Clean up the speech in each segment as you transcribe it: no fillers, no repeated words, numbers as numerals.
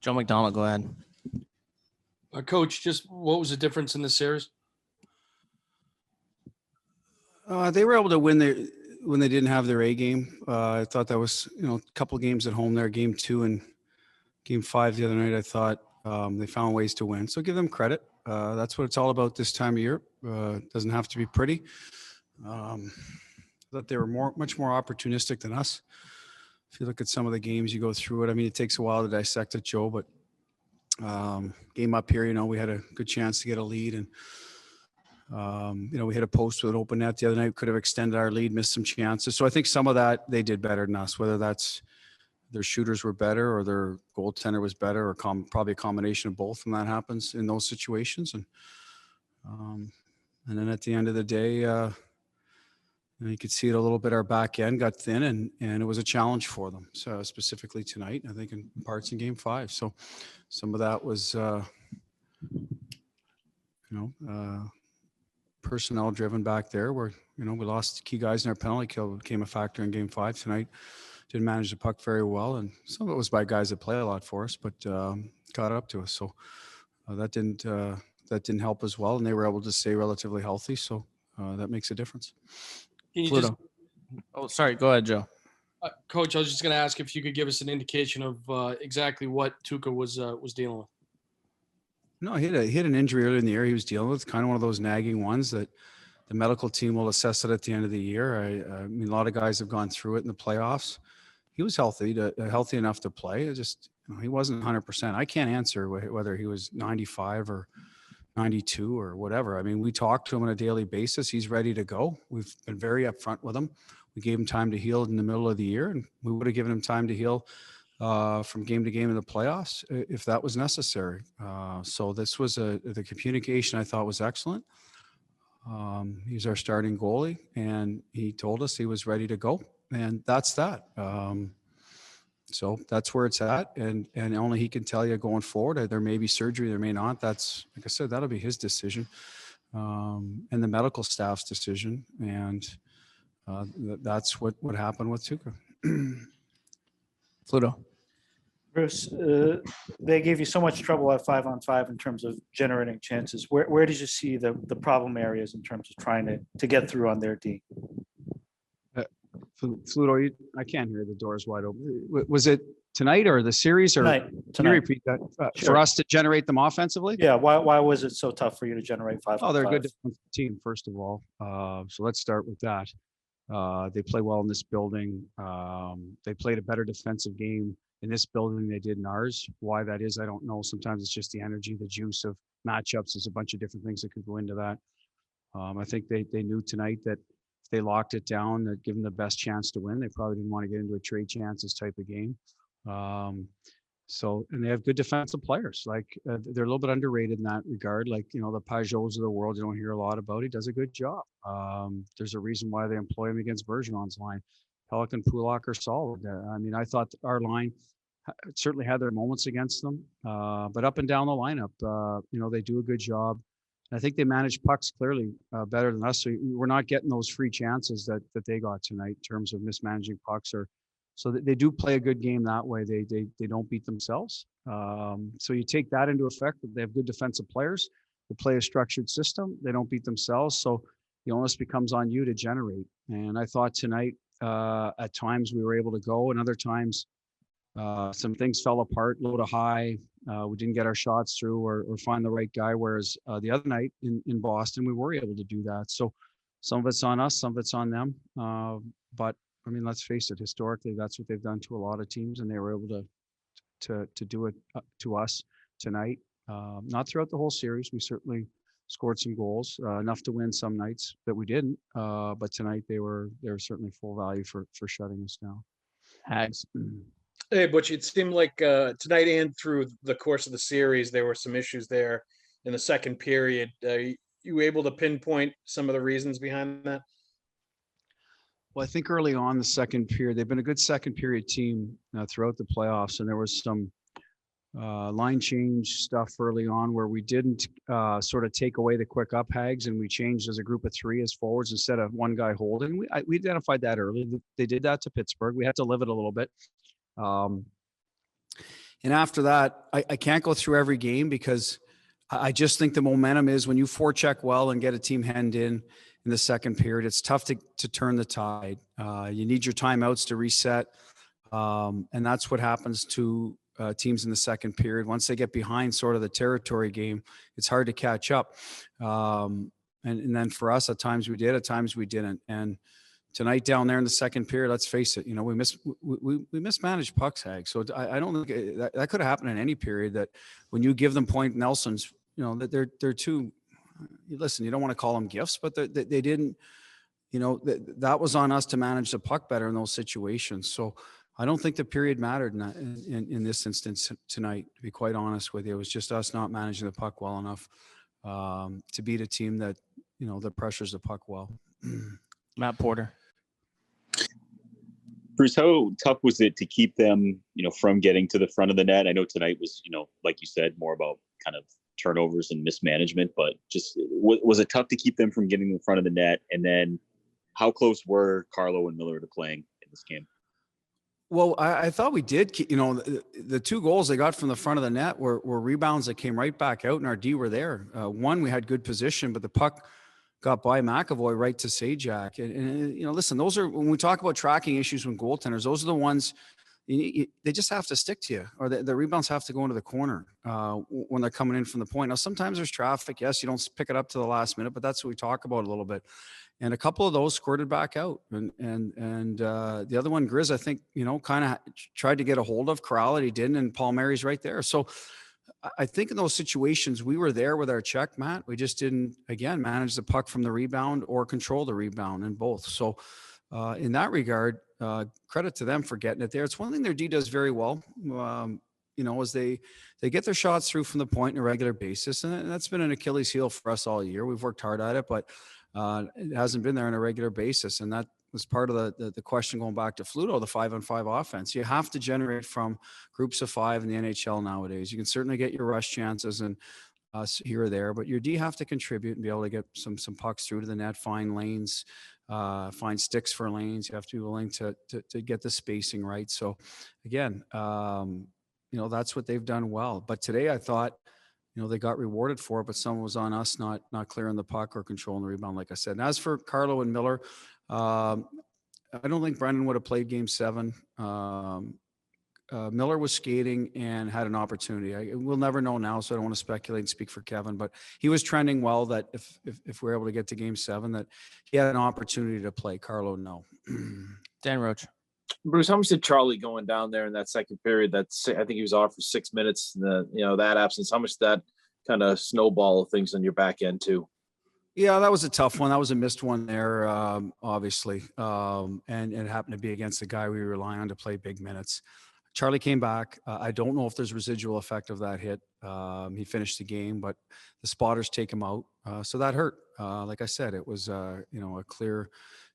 Joe McDonald, go ahead. Coach, just what was the difference in the series? They were able to win when they didn't have their A game. I thought that was, a couple of games at home there, game 2 and game 5 the other night. I thought they found ways to win. So give them credit. That's what it's all about this time of year. It doesn't have to be pretty. That they were much more opportunistic than us. If you look at some of the games, you go through it. I mean, it takes a while to dissect it, Joe, but game up here, we had a good chance to get a lead, and we hit a post with an open net the other night, could have extended our lead, missed some chances. So I think some of that they did better than us, whether that's their shooters were better or their goaltender was better, or probably a combination of both when that happens in those situations. And then at the end of the day, you could see it a little bit. Our back end got thin, and it was a challenge for them. So specifically tonight, I think in parts in game 5. So some of that was, personnel driven back there, where, we lost key guys in our penalty kill, became a factor in game 5 tonight. Didn't manage the puck very well. And some of it was by guys that play a lot for us, but got up to us. So that didn't help as well. And they were able to stay relatively healthy. So that makes a difference. Sorry. Go ahead, Joe. Coach, I was just going to ask if you could give us an indication of exactly what Tuukka was dealing with. No, he had an injury earlier in the year he was dealing with, kind of one of those nagging ones that the medical team will assess it at the end of the year. I mean, a lot of guys have gone through it in the playoffs. He was healthy enough to play. It just, he wasn't 100%. I can't answer whether he was 95 or 92 or whatever. I mean, we talk to him on a daily basis. He's ready to go. We've been very upfront with him. We gave him time to heal in the middle of the year, and we would have given him time to heal from game to game in the playoffs if that was necessary. So this was the communication I thought was excellent. He's our starting goalie, and he told us he was ready to go, and that's that. So that's where it's at, and only he can tell you going forward. There may be surgery, there may not. That's, like I said, that'll be his decision, and the medical staff's decision, and that's what happened with Tuukka. Pluto. Bruce, they gave you so much trouble at 5-on-5 in terms of generating chances. Where did you see the problem areas in terms of trying to get through on their D? Fluto, I can't hear. The door's wide open. Was it tonight or the series? Or Tonight. Can you repeat that? Sure. For us to generate them offensively? Yeah. Why was it so tough for you to generate 5-on-5? Oh, they're a good defensive team, first of all. So let's start with that. They play well in this building. They played a better defensive game in this building than they did in ours. Why that is, I don't know. Sometimes it's just the energy, the juice of matchups. There's a bunch of different things that could go into that. I think they knew tonight that if they locked it down, that give them the best chance to win. They probably didn't want to get into a trade chances type of game. And they have good defensive players. Like they're a little bit underrated in that regard. Like, the Pageaus of the world, you don't hear a lot about. He does a good job. There's a reason why they employ him against Bergeron's line. Pelican, Pulak are solid. I mean, I thought our line certainly had their moments against them, but up and down the lineup, they do a good job. And I think they manage pucks clearly better than us. So we're not getting those free chances that they got tonight in terms of mismanaging pucks. So they do play a good game that way. They don't beat themselves. So you take that into effect. They have good defensive players. They play a structured system. They don't beat themselves. So the onus becomes on you to generate. And I thought tonight, at times we were able to go, and other times some things fell apart, low to high. We didn't get our shots through or find the right guy. Whereas the other night in Boston, we were able to do that. So some of it's on us, some of it's on them. But I mean, let's face it, historically, that's what they've done to a lot of teams, and they were able to do it to us tonight. Not throughout the whole series. We certainly scored some goals, enough to win some nights that we didn't. But tonight they were certainly full value for shutting us down. Hags. Hey, Butch, it seemed like tonight and through the course of the series, there were some issues there in the second period. You were able to pinpoint some of the reasons behind that? Well, I think early on the second period, they've been a good second period team throughout the playoffs. And there was some line change stuff early on where we didn't sort of take away the quick up Hags, and we changed as a group of 3 as forwards instead of one guy holding. We identified that early. They did that to Pittsburgh. We had to live it a little bit. And after that, I can't go through every game because I just think the momentum is when you forecheck well and get a team hemmed in the second period, it's tough to turn the tide. You need your timeouts to reset. And that's what happens to teams in the second period. Once they get behind sort of the territory game, it's hard to catch up. And then for us, at times we did, at times we didn't. And tonight down there in the second period, let's face it, we mismanaged pucks, Hag. So I don't think that could have happened in any period, that when you give them point Nelsons, that they're too, listen, you don't want to call them gifts, but they didn't, that was on us to manage the puck better in those situations. So I don't think the period mattered in this instance tonight, to be quite honest with you. It was just us not managing the puck well enough to beat a team that, that pressures the puck well. Matt Porter. Bruce, how tough was it to keep them, from getting to the front of the net? I know tonight was, like you said, more about kind of turnovers and mismanagement, but just was it tough to keep them from getting in front of the net? And then how close were Carlo and Miller to playing in this game? Well, I thought we did, the two goals they got from the front of the net were rebounds that came right back out, and our D were there. One, we had good position, but the puck got by McAvoy right to Sajak. And listen, those are, when we talk about tracking issues with goaltenders, those are the ones they just have to stick to you, or the rebounds have to go into the corner when they're coming in from the point. Now, sometimes there's traffic. Yes, you don't pick it up to the last minute, but that's what we talk about a little bit. And a couple of those squirted back out. And the other one, Grizz, I think, kind of tried to get a hold of. Corral, he didn't, and Paul Mary's right there. So I think in those situations, we were there with our check, Matt. We just didn't, again, manage the puck from the rebound or control the rebound in both. So in that regard, credit to them for getting it there. It's one thing their D does very well, as they get their shots through from the point on a regular basis. And that's been an Achilles heel for us all year. We've worked hard at it, but it hasn't been there on a regular basis. And that was part of the question going back to Fluto, the 5-on-5 offense. You have to generate from groups of 5 in the NHL nowadays. You can certainly get your rush chances and here or there, but your D have to contribute and be able to get some pucks through to the net, find lanes, find sticks for lanes. You have to be willing to get the spacing right. So again, that's what they've done well. But today I thought, they got rewarded for it, but some was on us not clearing the puck or controlling the rebound, like I said. And as for Carlo and Miller, I don't think Brendan would have played Game 7. Miller was skating and had an opportunity. We'll never know now, so I don't want to speculate and speak for Kevin, but he was trending well that if we're able to get to Game 7, that he had an opportunity to play. Carlo, no. Dan Roach. Bruce, how much did Charlie going down there in that second period? I think he was off for 6 minutes. That absence, how much that kind of snowball things on your back end too? Yeah, that was a tough one. That was a missed one there, obviously. And it happened to be against the guy we rely on to play big minutes. Charlie came back. I don't know if there's residual effect of that hit. He finished the game, but the spotters take him out. So that hurt. Like I said, it was, a clear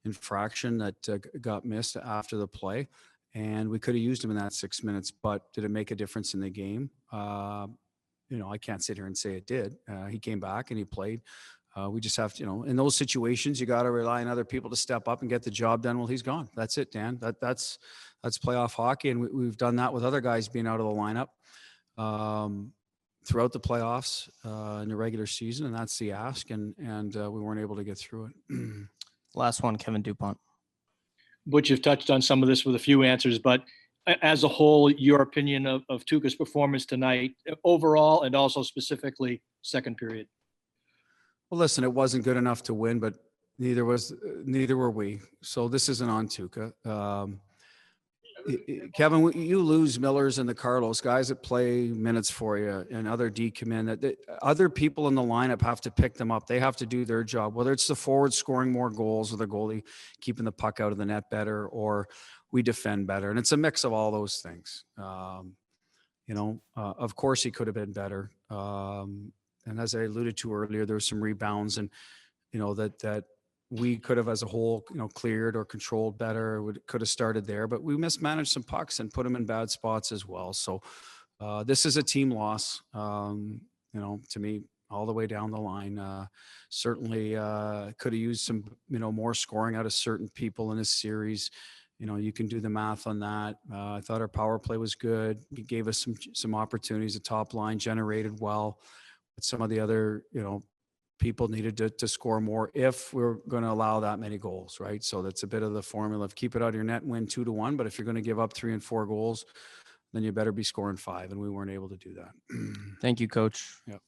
infraction that got missed after the play. And we could have used him in that 6 minutes, but did it make a difference in the game? I can't sit here and say it did. He came back and he played. We just have to, in those situations, you got to rely on other people to step up and get the job done while he's gone. That's it, Dan. That's playoff hockey, and we've done that with other guys being out of the lineup throughout the playoffs in the regular season, and that's the ask. And we weren't able to get through it. Last one, Kevin Dupont. Butch, you've touched on some of this with a few answers, but as a whole, your opinion of Tuukka's performance tonight, overall, and also specifically second period. Well, listen, it wasn't good enough to win, but neither were we. So this isn't on Tuukka. Kevin, you lose Millers and the Carlos, guys that play minutes for you, and other D come in. That other people in the lineup have to pick them up. They have to do their job, whether it's the forward scoring more goals or the goalie keeping the puck out of the net better, or we defend better. And it's a mix of all those things. Of course he could have been better. And as I alluded to earlier, there were some rebounds, and that we could have, as a whole, cleared or controlled better. Could have started there, but we mismanaged some pucks and put them in bad spots as well. So this is a team loss. To me, all the way down the line. Certainly could have used some, more scoring out of certain people in this series. you know, you can do the math on that. I thought our power play was good. It gave us some opportunities. The top line generated well. But some of the other, you know, people needed to score more if we're going to allow that many goals, right? So that's a bit of the formula of keep it out of your net and win 2-1. But if you're going to give up 3 and 4 goals, then you better be scoring 5. And we weren't able to do that. Thank you, Coach. Yep.